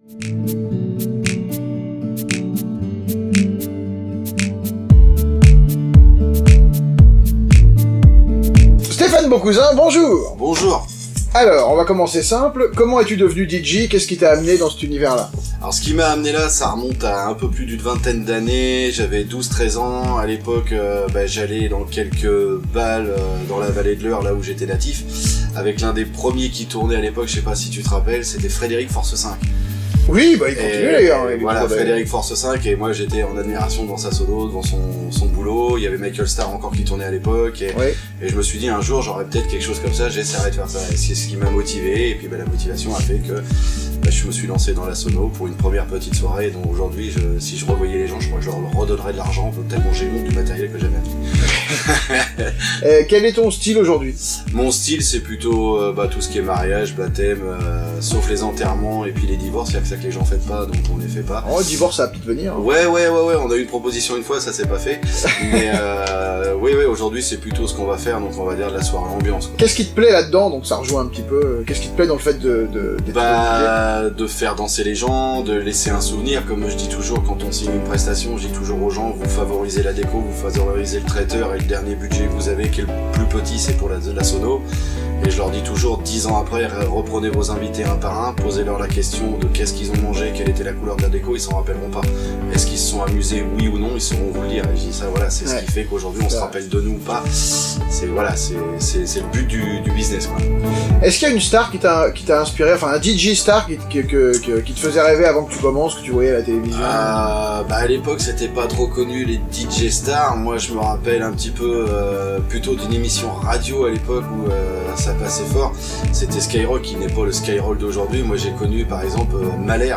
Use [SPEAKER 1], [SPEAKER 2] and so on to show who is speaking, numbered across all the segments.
[SPEAKER 1] Stéphane Beaucousin, bonjour.
[SPEAKER 2] Bonjour.
[SPEAKER 1] Alors, on va commencer simple. Comment es-tu devenu DJ? Qu'est-ce qui t'a amené dans cet univers-là?
[SPEAKER 2] Alors ce qui m'a amené là, ça remonte à un peu plus d'une vingtaine d'années, j'avais 12-13 ans, à l'époque j'allais dans quelques bals dans la vallée de l'Eure, là où j'étais natif, avec l'un des premiers qui tournait à l'époque, je sais pas si tu te rappelles, c'était Frédéric Force 5.
[SPEAKER 1] Oui, bah il continue d'ailleurs.
[SPEAKER 2] Voilà, Frédéric Force 5, et moi j'étais en admiration devant sa sono, devant son boulot, il y avait Michael Starr encore qui tournait à l'époque, et je me suis dit un jour j'aurais peut-être quelque chose comme ça, j'essaierai de faire ça, et c'est ce qui m'a motivé, et puis la motivation a fait que je me suis lancé dans la sono pour une première petite soirée, dont aujourd'hui, si je revoyais les gens, je crois que je leur redonnerais de l'argent, tellement j'ai le nom du matériel que j'avais acheté.
[SPEAKER 1] Quel est ton style aujourd'hui?
[SPEAKER 2] Mon style, c'est plutôt tout ce qui est mariage, baptême, sauf les enterrements et puis les divorces, il y a que ça que les gens fêtent pas, donc on les fait pas.
[SPEAKER 1] Oh, divorce, ça va peut-être venir. Hein.
[SPEAKER 2] Ouais, on a eu une proposition une fois, ça s'est pas fait. Mais oui, aujourd'hui, c'est plutôt ce qu'on va faire, donc on va dire de la soirée ambiance, quoi.
[SPEAKER 1] Qu'est-ce qui te plaît là-dedans? Donc ça rejoint un petit peu. Qu'est-ce qui te plaît dans le fait
[SPEAKER 2] de faire danser les gens, de laisser un souvenir, comme je dis toujours quand on signe une prestation, je dis toujours aux gens, vous favorisez la déco, vous favorisez le traiteur, et le dernier budget que vous avez, qui est le plus petit, c'est pour la sono. Et je leur dis toujours, 10 ans après, reprenez vos invités un par un, posez-leur la question de qu'est-ce qu'ils ont mangé, quelle était la couleur de la déco, ils s'en rappelleront pas. Est-ce qu'ils se sont amusés, oui ou non, ils sauront vous le dire. Et je dis ça, voilà, c'est ce qui fait qu'aujourd'hui on se rappelle de nous ou pas. C'est le but du business, quoi.
[SPEAKER 1] Est-ce qu'il y a une star qui t'a inspiré, enfin un DJ star qui te faisait rêver avant que tu commences, que tu voyais à la télévision?
[SPEAKER 2] À l'époque c'était pas trop connu les DJ stars. Moi je me rappelle un petit peu plutôt d'une émission radio à l'époque où ça passait fort. C'était Skyrock, qui n'est pas le Skyrock d'aujourd'hui. Moi j'ai connu par exemple Mahler,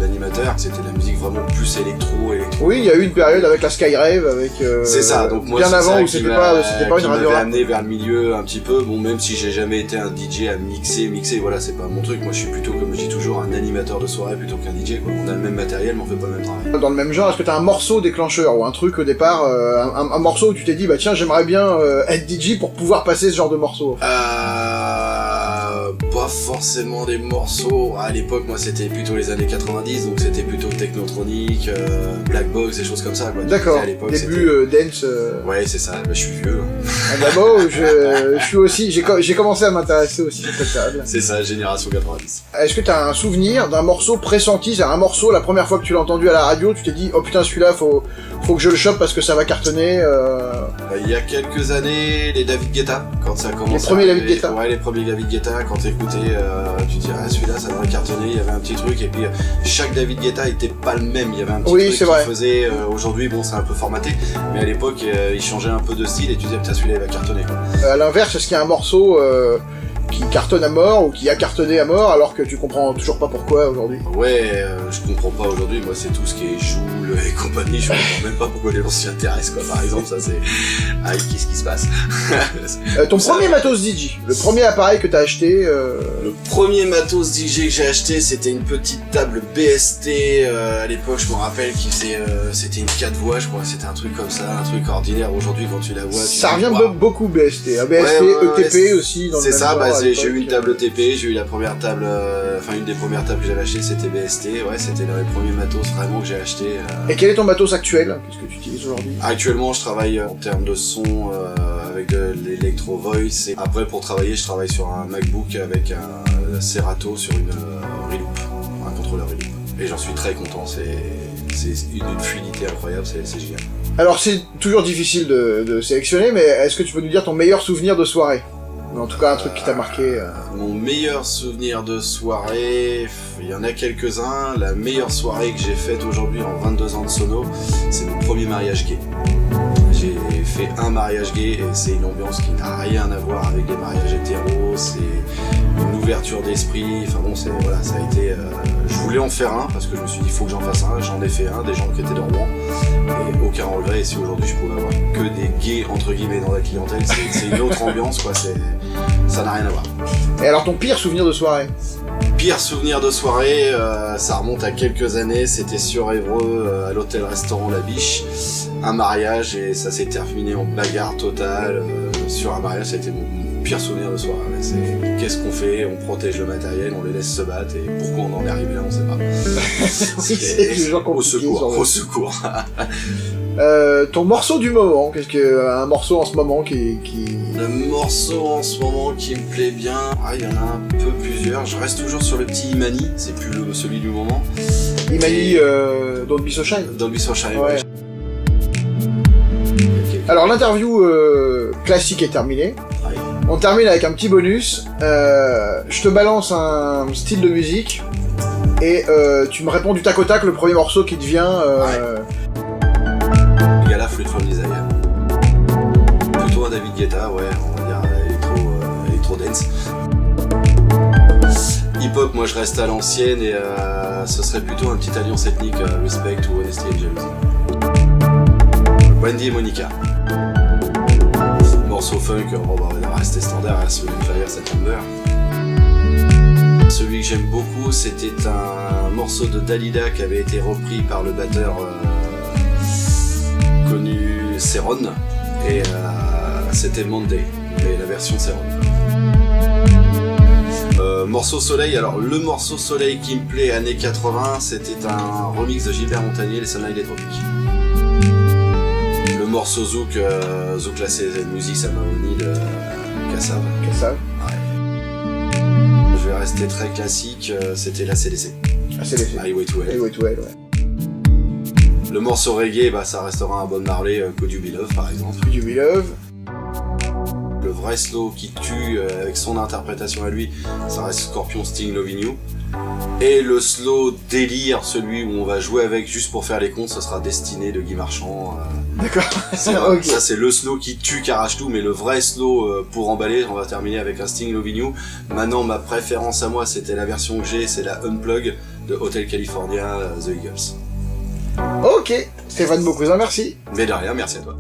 [SPEAKER 2] l'animateur. C'était de la musique vraiment plus électro.
[SPEAKER 1] Oui, il y a eu une période avec la Skyrave, avec
[SPEAKER 2] c'est ça. Donc moi
[SPEAKER 1] bien avant
[SPEAKER 2] ça
[SPEAKER 1] où c'était pas une radio.
[SPEAKER 2] M'avait amené vers le milieu un petit peu. Bon, même si j'ai jamais été un DJ à mixer, voilà, c'est pas mon truc. Moi je suis plutôt, comme je dis toujours, un animateur de soirée plutôt qu'un DJ, quoi. On a le même matériel mais on fait pas le même travail.
[SPEAKER 1] Dans le même genre, est-ce que t'as un morceau déclencheur ou un truc au départ, un morceau où tu t'es dit bah tiens, j'aimerais bien être DJ pour pouvoir passer ce genre de morceau?
[SPEAKER 2] Pas forcément des morceaux. À l'époque, moi, c'était plutôt les années 90, donc c'était plutôt Technotronic, Black Box, des choses comme ça, quoi.
[SPEAKER 1] D'accord. Début dance.
[SPEAKER 2] Ouais, c'est ça. Je suis vieux.
[SPEAKER 1] Ah bah bon, je suis aussi. J'ai commencé à m'intéresser aussi sur cette période.
[SPEAKER 2] C'est ça, génération 90.
[SPEAKER 1] Est-ce que t'as un souvenir d'un morceau pressenti, c'est un morceau, la première fois que tu l'as entendu à la radio, tu t'es dit oh putain celui-là faut que je le chope parce que ça va cartonner.
[SPEAKER 2] Il y a quelques années, les David Guetta, quand ça commençait.
[SPEAKER 1] Les premiers David Guetta.
[SPEAKER 2] Ouais, les premiers David Guetta, quand t'écoutais, tu te dirais celui-là ça devrait cartonner, il y avait un petit truc, et puis chaque David Guetta était pas le même, il y avait un petit truc qu'il faisait, aujourd'hui bon c'est un peu formaté, mais à l'époque il changeait un peu de style et tu disais putain celui-là il va cartonner, quoi.
[SPEAKER 1] À l'inverse, est-ce qu'il y a un morceau qui cartonne à mort ou qui a cartonné à mort alors que tu comprends toujours pas pourquoi aujourd'hui?
[SPEAKER 2] Ouais, je comprends pas aujourd'hui, moi c'est tout ce qui est Joule et compagnie, je comprends même pas pourquoi les gens s'y intéressent, quoi. Par exemple, ça c'est... Ah, qu'est-ce qui se passe?
[SPEAKER 1] Ton premier matos DJ, le premier appareil que t'as acheté
[SPEAKER 2] Le premier matos DJ que j'ai acheté, c'était une petite table BST, à l'époque je me rappelle c'était une 4 voix, je crois, c'était un truc comme ça, un truc ordinaire. Aujourd'hui quand tu la vois...
[SPEAKER 1] Ça revient beaucoup BST, ETP aussi dans le même genre.
[SPEAKER 2] J'ai eu une table ETP, j'ai eu la première table, une des premières tables que j'avais achetées, c'était BST, ouais, c'était le premier matos vraiment que j'ai acheté.
[SPEAKER 1] Et quel est ton matos actuel? Qu'est-ce que tu utilises aujourd'hui?
[SPEAKER 2] Actuellement, je travaille en termes de son avec de l'électro voice, et après pour travailler, je travaille sur un MacBook avec un Serato sur une Reloop, un contrôleur Reloop. Et j'en suis très content, c'est une fluidité incroyable, c'est génial.
[SPEAKER 1] Alors c'est toujours difficile de sélectionner, mais est-ce que tu peux nous dire ton meilleur souvenir de soirée? En tout cas, un truc qui t'a marqué.
[SPEAKER 2] Mon meilleur souvenir de soirée, il y en a quelques-uns. La meilleure soirée que j'ai faite aujourd'hui en 22 ans de sono, c'est mon premier mariage gay. J'ai fait un mariage gay et c'est une ambiance qui n'a rien à voir avec les mariages hétéros. C'est une ouverture d'esprit. Enfin bon, ça a été. Je voulais en faire un parce que je me suis dit il faut que j'en fasse un. J'en ai fait un, des gens qui étaient de Rouen. Et aucun regret. Et si aujourd'hui je pouvais avoir que des gays entre guillemets dans la clientèle, c'est une autre ambiance, quoi. Ça n'a rien à voir.
[SPEAKER 1] Et alors ton pire souvenir de soirée?
[SPEAKER 2] Pire souvenir de soirée, ça remonte à quelques années, c'était sur Évreux, à l'hôtel-restaurant La Biche, un mariage, et ça s'est terminé en bagarre totale. Sur un mariage, ça a été mon pire souvenir de soirée. C'est qu'est-ce qu'on fait? On protège le matériel, on les laisse se battre, et pourquoi on en est arrivé là, on sait pas.
[SPEAKER 1] C'est des gens
[SPEAKER 2] Au
[SPEAKER 1] compliqués.
[SPEAKER 2] secours, au secours.
[SPEAKER 1] Ton morceau du moment, un morceau en ce moment qui...
[SPEAKER 2] Le morceau en ce moment qui me plaît bien, il y en a un peu plusieurs. Je reste toujours sur le petit Imani, c'est plus celui du moment.
[SPEAKER 1] Imani Don't Be So Shy.
[SPEAKER 2] Don't Be So Shy,
[SPEAKER 1] ouais. Alors l'interview classique est terminée.
[SPEAKER 2] Ouais.
[SPEAKER 1] On termine avec un petit bonus. Je te balance un style de musique et tu me réponds du tac au tac le premier morceau qui te vient.
[SPEAKER 2] Gala Fruit from Desire. Plutôt un David Guetta, ouais, on va dire électro dance. Hip-hop, moi je reste à l'ancienne et ce serait plutôt un petit alliance ethnique, Respect ou Honesty and Jealousy. Wendy et Monica. Morceau funk, on va rester standard, celui de Fire September. Celui que j'aime beaucoup, c'était un morceau de Dalida qui avait été repris par le batteur connu Ceron, et c'était Monday, mais la version Ceron. Morceau Soleil, alors le morceau Soleil qui me plaît années 80, c'était un remix de Gilbert Montagnier, Les Sunlight des Tropiques. Le morceau Zouk là c'est musique Samaoni de Kassav. Ouais. Je vais rester très classique, c'était la CDC. Highway to Hell.
[SPEAKER 1] Ouais.
[SPEAKER 2] Le morceau reggae, ça restera un Bob Marley, Could You Be Love par exemple.
[SPEAKER 1] Could You Be Love.
[SPEAKER 2] Le vrai slow qui tue avec son interprétation à lui, ça reste Scorpion Sting Loving You. Et le slow délire, celui où on va jouer avec juste pour faire les cons, ce sera Destiné de Guy Marchand.
[SPEAKER 1] D'accord.
[SPEAKER 2] Okay. Ça c'est le slow qui tue, qui arrache tout, mais le vrai slow pour emballer, on va terminer avec un Sting Loving You. Maintenant ma préférence à moi c'était la version que j'ai, c'est la Unplug de Hotel California, The Eagles.
[SPEAKER 1] Ok, Stéphane Beaucousin, merci.
[SPEAKER 2] Mais de rien, merci à toi.